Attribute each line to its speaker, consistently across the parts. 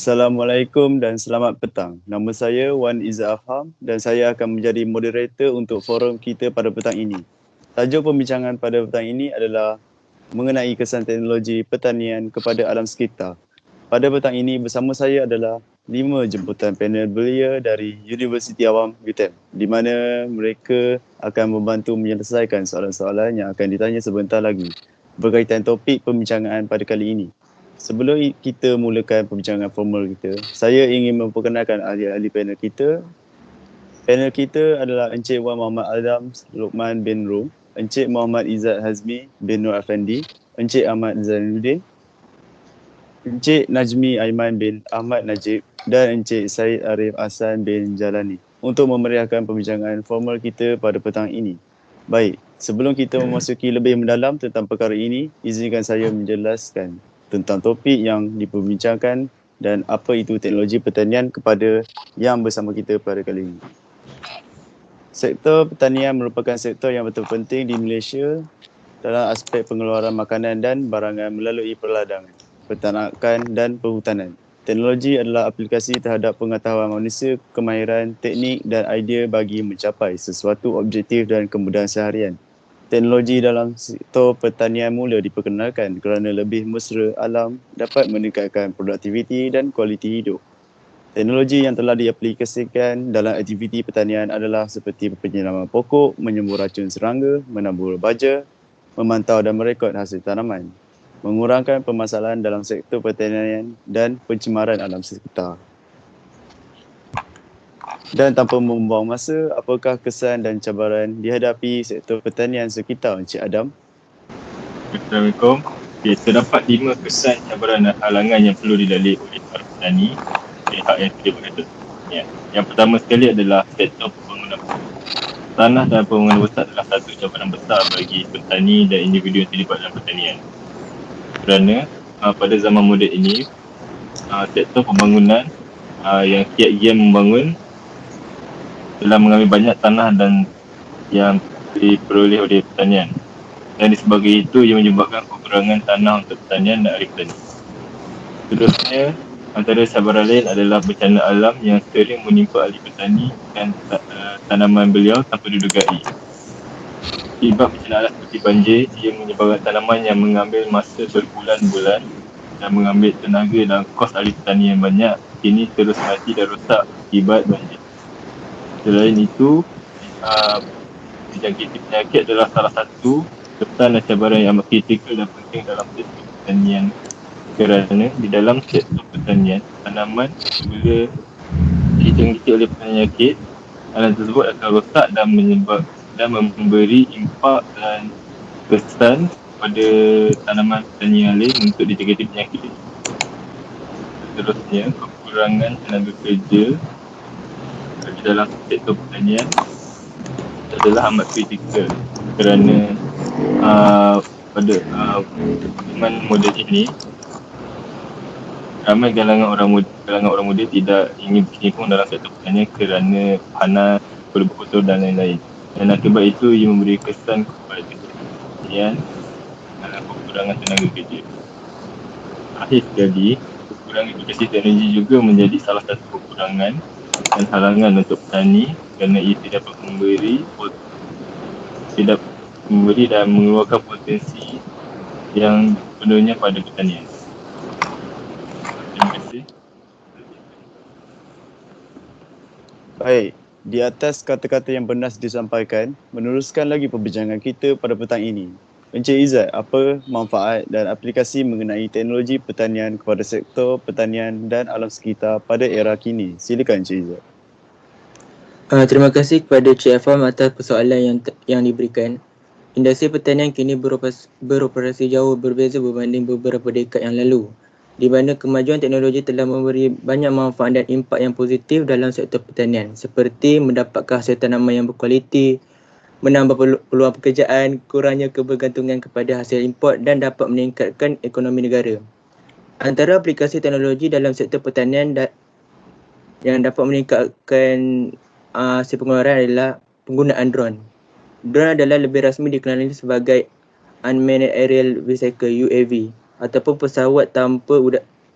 Speaker 1: Assalamualaikum dan selamat petang. Nama saya Wan Izzat Afham dan saya akan menjadi moderator untuk forum kita pada petang ini. Tajuk pembincangan pada petang ini adalah mengenai kesan teknologi pertanian kepada alam sekitar. Pada petang ini bersama saya adalah 5 jemputan panel belia dari Universiti Awam UTM di mana mereka akan membantu menyelesaikan soalan-soalan yang akan ditanya sebentar lagi berkaitan topik pembincangan pada kali ini. Sebelum kita mulakan perbincangan formal kita, saya ingin memperkenalkan ahli-ahli panel kita. Panel kita adalah Encik Wan Muhammad Adams Luqman bin Rum, Encik Muhammad Izzat Hazmi bin Nur Afandi, Encik Ahmad Zainuddin, Encik Najmi Aiman bin Ahmad Najib dan Encik Syed Arif Hassan bin Jalani untuk memeriahkan perbincangan formal kita pada petang ini. Baik, sebelum kita memasuki lebih mendalam tentang perkara ini, izinkan saya menjelaskan tentang topik yang diperbincangkan dan apa itu teknologi pertanian kepada yang bersama kita pada kali ini. Sektor pertanian merupakan sektor yang betul penting di Malaysia dalam aspek pengeluaran makanan dan barangan melalui perladangan, peternakan dan perhutanan. Teknologi adalah aplikasi terhadap pengetahuan manusia, kemahiran, teknik dan idea bagi mencapai sesuatu objektif dan kemudahan seharian. Teknologi dalam sektor pertanian mula diperkenalkan kerana lebih mesra alam dapat meningkatkan produktiviti dan kualiti hidup. Teknologi yang telah diaplikasikan dalam aktiviti pertanian adalah seperti penyiraman pokok, menyembur racun serangga, menabur baja, memantau dan merekod hasil tanaman, mengurangkan permasalahan dalam sektor pertanian dan pencemaran alam sekitar. Dan tanpa membuang masa, apakah kesan dan cabaran dihadapi sektor pertanian sekitar Encik Adam?
Speaker 2: Assalamualaikum. Okay, terdapat 5 kesan, cabaran dan halangan yang perlu dilalui oleh para petani pihak yang terlibat dalam pertanian. Yang pertama sekali adalah sektor pembangunan. Tanah dan pembangunan besar adalah satu cabaran besar bagi petani dan individu yang terlibat dalam pertanian. Kerana pada zaman moden ini, sektor pembangunan yang kiat-kiat membangun telah mengambil banyak tanah dan yang diperoleh oleh pertanian. Dan disebabkan itu, ia menyebabkan kekurangan tanah untuk pertanian dan ahli petani. Seterusnya, antara cabaran lain adalah bencana alam yang sering menimpa ahli petani dan tanaman beliau tanpa didugai. Akibat bencana alam seperti banjir, ia menyebabkan tanaman yang mengambil masa berbulan-bulan dan mengambil tenaga dan kos ahli petani yang banyak, kini terus mati dan rosak akibat banjir. Selain itu, dijangkiti penyakit adalah salah satu kesan dan cabaran yang amat kritikal dan penting dalam sektor pertanian, kerana di dalam sektor pertanian, tanaman bila dijangkiti oleh penyakit, tanaman tersebut akan rosak dan memberi impak dan kesan pada tanaman pertanian lain untuk dijangkiti penyakit. Seterusnya, kekurangan tenaga kerja di dalam sektor pertanian adalah amat kritikal kerana pada zaman moden ini ramai kalangan orang muda tidak ingin berkecimpung dalam sektor pertanian kerana panas, kulit kotor dan lain-lain. Dan akibat itu ia memberi kesan kepada sektor pertanian kekurangan tenaga kerja. Akhir sekali, kekurangan aplikasi teknologi juga menjadi salah satu kekurangan dan halangan untuk petani kerana ia tidak memberi dan mengeluarkan potensi yang sepenuhnya pada pertanian. Terima kasih.
Speaker 1: Baik, di atas kata-kata yang benar disampaikan, meneruskan lagi perbincangan kita pada petang ini. Encik Izzat, apa manfaat dan aplikasi mengenai teknologi pertanian kepada sektor pertanian dan alam sekitar pada era kini? Silakan Encik Izzat.
Speaker 3: Terima kasih kepada Cik Afham atas persoalan yang diberikan. Industri pertanian kini beroperasi jauh berbeza berbanding beberapa dekad yang lalu, di mana kemajuan teknologi telah memberi banyak manfaat dan impak yang positif dalam sektor pertanian, seperti mendapatkan hasil tanaman yang berkualiti, menambah peluang pekerjaan, kurangnya kebergantungan kepada hasil import dan dapat meningkatkan ekonomi negara. Antara aplikasi teknologi dalam sektor pertanian yang dapat meningkatkan hasil pengeluaran adalah penggunaan drone. Drone adalah lebih rasmi dikenali sebagai Unmanned Aerial Vehicle UAV ataupun pesawat tanpa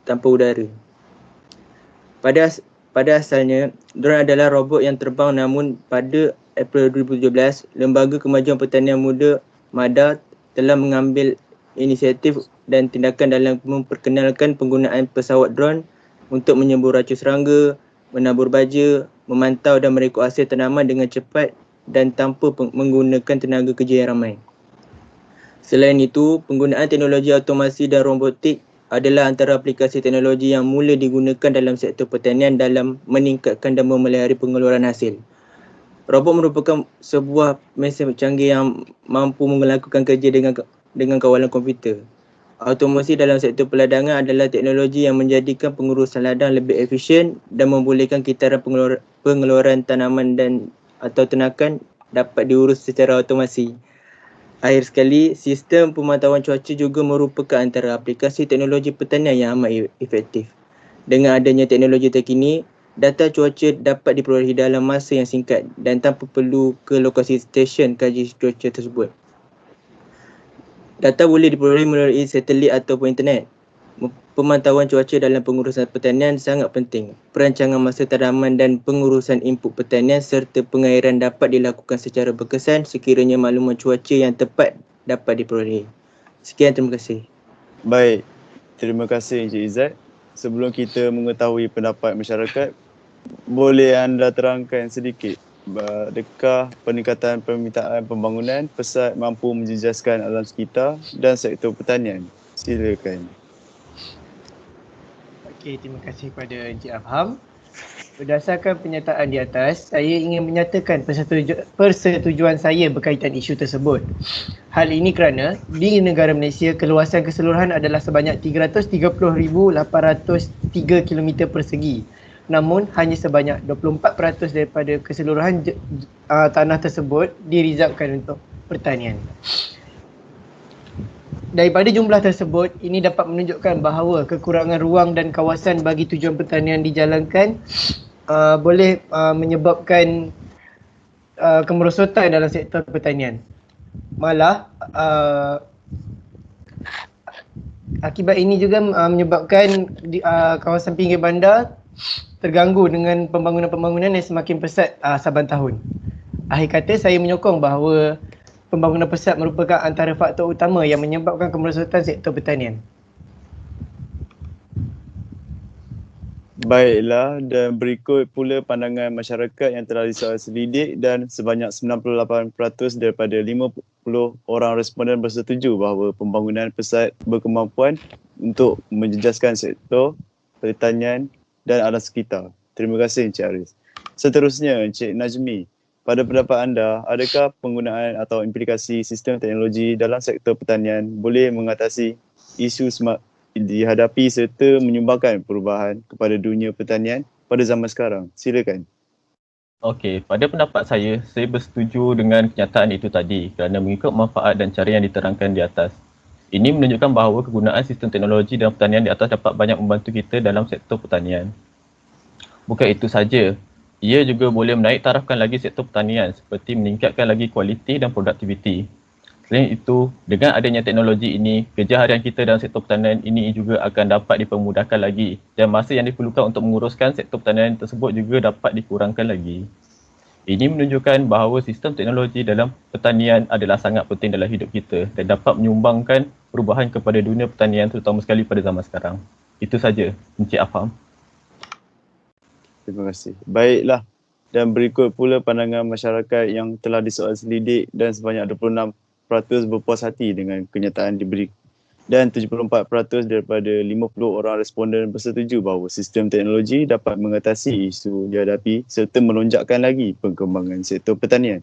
Speaker 3: udara. Pada asalnya, drone adalah robot yang terbang, namun pada April 2017, Lembaga Kemajuan Pertanian Muda MADA telah mengambil inisiatif dan tindakan dalam memperkenalkan penggunaan pesawat drone untuk menyembur racun serangga, menabur baja, memantau dan merekod hasil tanaman dengan cepat dan tanpa menggunakan tenaga kerja yang ramai. Selain itu, penggunaan teknologi automasi dan robotik adalah antara aplikasi teknologi yang mula digunakan dalam sektor pertanian dalam meningkatkan dan memelihara pengeluaran hasil. Robot merupakan sebuah mesin canggih yang mampu melakukan kerja dengan kawalan komputer. Automasi dalam sektor peladangan adalah teknologi yang menjadikan pengurusan ladang lebih efisien dan membolehkan kitaran pengeluaran tanaman dan atau ternakan dapat diurus secara automasi. Akhir sekali, sistem pemantauan cuaca juga merupakan antara aplikasi teknologi pertanian yang amat efektif. Dengan adanya teknologi terkini, data cuaca dapat diperolehi dalam masa yang singkat dan tanpa perlu ke lokasi stesen kaji cuaca tersebut. Data boleh diperoleh melalui satelit ataupun internet. Pemantauan cuaca dalam pengurusan pertanian sangat penting. Perancangan masa tanaman dan pengurusan input pertanian serta pengairan dapat dilakukan secara berkesan sekiranya maklumat cuaca yang tepat dapat diperoleh. Sekian, terima kasih.
Speaker 1: Baik, terima kasih Encik Izzat. Sebelum kita mengetahui pendapat masyarakat, boleh anda terangkan sedikit adakah peningkatan permintaan pembangunan pesat mampu menjejaskan alam sekitar dan sektor pertanian? Silakan.
Speaker 4: Okey, terima kasih kepada Encik Afham. Berdasarkan pernyataan di atas, saya ingin menyatakan persetujuan saya berkaitan isu tersebut. Hal ini kerana di negara Malaysia, keluasan keseluruhan adalah sebanyak 330,803 km persegi. Namun, hanya sebanyak 24% daripada keseluruhan tanah tersebut dirizabkan untuk pertanian. Daripada jumlah tersebut, ini dapat menunjukkan bahawa kekurangan ruang dan kawasan bagi tujuan pertanian dijalankan boleh menyebabkan kemerosotan dalam sektor pertanian. Malah, akibat ini juga menyebabkan kawasan pinggir bandar terganggu dengan pembangunan-pembangunan yang semakin pesat saban tahun. Akhir kata, saya menyokong bahawa pembangunan pesat merupakan antara faktor utama yang menyebabkan kemerosotan sektor pertanian.
Speaker 1: Baiklah, dan berikut pula pandangan masyarakat yang telah disoal selidik dan sebanyak 98% daripada 50 orang responden bersetuju bahawa pembangunan pesat berkemampuan untuk menjejaskan sektor pertanian dan alam sekitar. Terima kasih Encik Aris. Seterusnya Encik Najmi, pada pendapat anda, adakah penggunaan atau implikasi sistem teknologi dalam sektor pertanian boleh mengatasi isu dihadapi serta menyumbangkan perubahan kepada dunia pertanian pada zaman sekarang? Silakan.
Speaker 5: Okey, pada pendapat saya bersetuju dengan kenyataan itu tadi kerana mengikut manfaat dan cara yang diterangkan di atas. Ini menunjukkan bahawa kegunaan sistem teknologi dalam pertanian di atas dapat banyak membantu kita dalam sektor pertanian. Bukan itu saja, ia juga boleh menaik tarafkan lagi sektor pertanian seperti meningkatkan lagi kualiti dan produktiviti. Selain itu, dengan adanya teknologi ini, kerja harian kita dalam sektor pertanian ini juga akan dapat dipermudahkan lagi dan masa yang diperlukan untuk menguruskan sektor pertanian tersebut juga dapat dikurangkan lagi. Ini menunjukkan bahawa sistem teknologi dalam pertanian adalah sangat penting dalam hidup kita dan dapat menyumbangkan perubahan kepada dunia pertanian terutama sekali pada zaman sekarang. Itu saja, Encik Afham.
Speaker 1: Terima kasih. Baiklah, dan berikut pula pandangan masyarakat yang telah disoal selidik dan sebanyak 26% berpuas hati dengan kenyataan diberi dan 74% daripada 50 orang responden bersetuju bahawa sistem teknologi dapat mengatasi isu dihadapi serta melonjakkan lagi perkembangan sektor pertanian.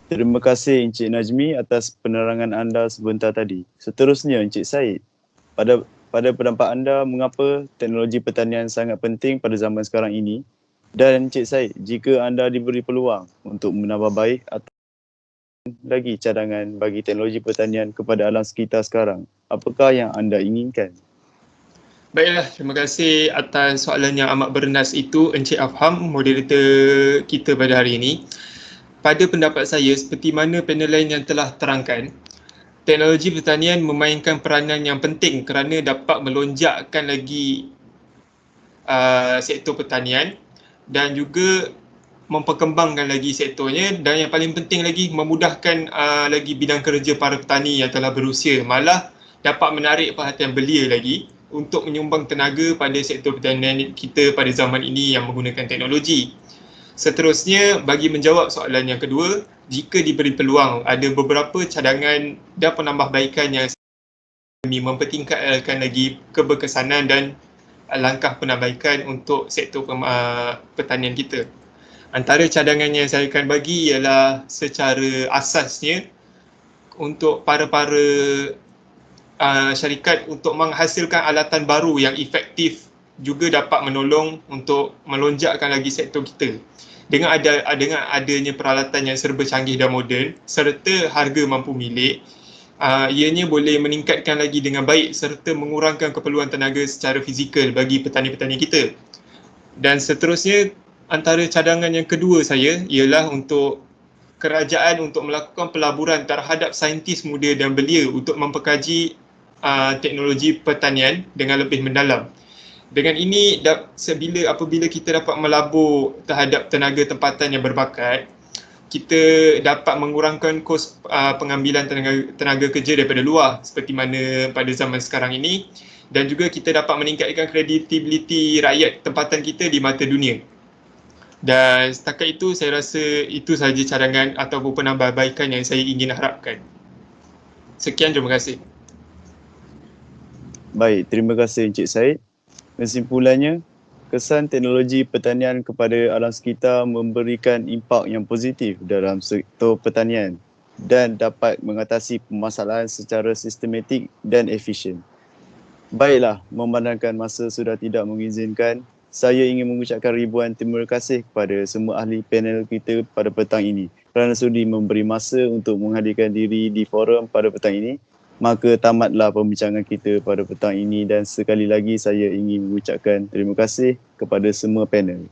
Speaker 1: Terima kasih Encik Najmi atas penerangan anda sebentar tadi. Seterusnya Encik Said, pada pendapat anda, mengapa teknologi pertanian sangat penting pada zaman sekarang ini? Dan Encik Said, jika anda diberi peluang untuk menambah baik atau lagi cadangan bagi teknologi pertanian kepada alam sekitar sekarang, apakah yang anda inginkan?
Speaker 6: Baiklah, terima kasih atas soalan yang amat bernas itu Encik Afham, moderator kita pada hari ini. Pada pendapat saya, seperti mana panel lain yang telah terangkan, teknologi pertanian memainkan peranan yang penting kerana dapat melonjakkan lagi sektor pertanian dan juga memperkembangkan lagi sektornya, dan yang paling penting lagi memudahkan lagi bidang kerja para petani yang telah berusia, malah dapat menarik perhatian belia lagi untuk menyumbang tenaga pada sektor pertanian kita pada zaman ini yang menggunakan teknologi. Seterusnya, bagi menjawab soalan yang kedua, jika diberi peluang, ada beberapa cadangan dan penambahbaikan yang kami mempertingkatkan lagi keberkesanan dan langkah penambahbaikan untuk sektor pertanian kita. Antara cadangan yang saya akan bagi ialah secara asasnya untuk para-para syarikat untuk menghasilkan alatan baru yang efektif juga dapat menolong untuk melonjakkan lagi sektor kita. Dengan adanya peralatan yang serba canggih dan moden serta harga mampu milik, ianya boleh meningkatkan lagi dengan baik serta mengurangkan keperluan tenaga secara fizikal bagi petani-petani kita. Dan seterusnya, antara cadangan yang kedua saya ialah untuk kerajaan untuk melakukan pelaburan terhadap saintis muda dan belia untuk mempelajari teknologi pertanian dengan lebih mendalam. Dengan ini, apabila kita dapat melabur terhadap tenaga tempatan yang berbakat, kita dapat mengurangkan kos pengambilan tenaga kerja daripada luar seperti mana pada zaman sekarang ini, dan juga kita dapat meningkatkan kredibiliti rakyat tempatan kita di mata dunia. Dan setakat itu, saya rasa itu sahaja cadangan ataupun penambahbaikan yang saya ingin harapkan. Sekian, terima kasih.
Speaker 1: Baik, terima kasih Encik Said. Kesimpulannya, kesan teknologi pertanian kepada alam sekitar memberikan impak yang positif dalam sektor pertanian dan dapat mengatasi permasalahan secara sistematik dan efisien. Baiklah, memandangkan masa sudah tidak mengizinkan, saya ingin mengucapkan ribuan terima kasih kepada semua ahli panel kita pada petang ini kerana sudi memberi masa untuk menghadirkan diri di forum pada petang ini. Maka tamatlah pembincangan kita pada petang ini dan sekali lagi saya ingin mengucapkan terima kasih kepada semua panel.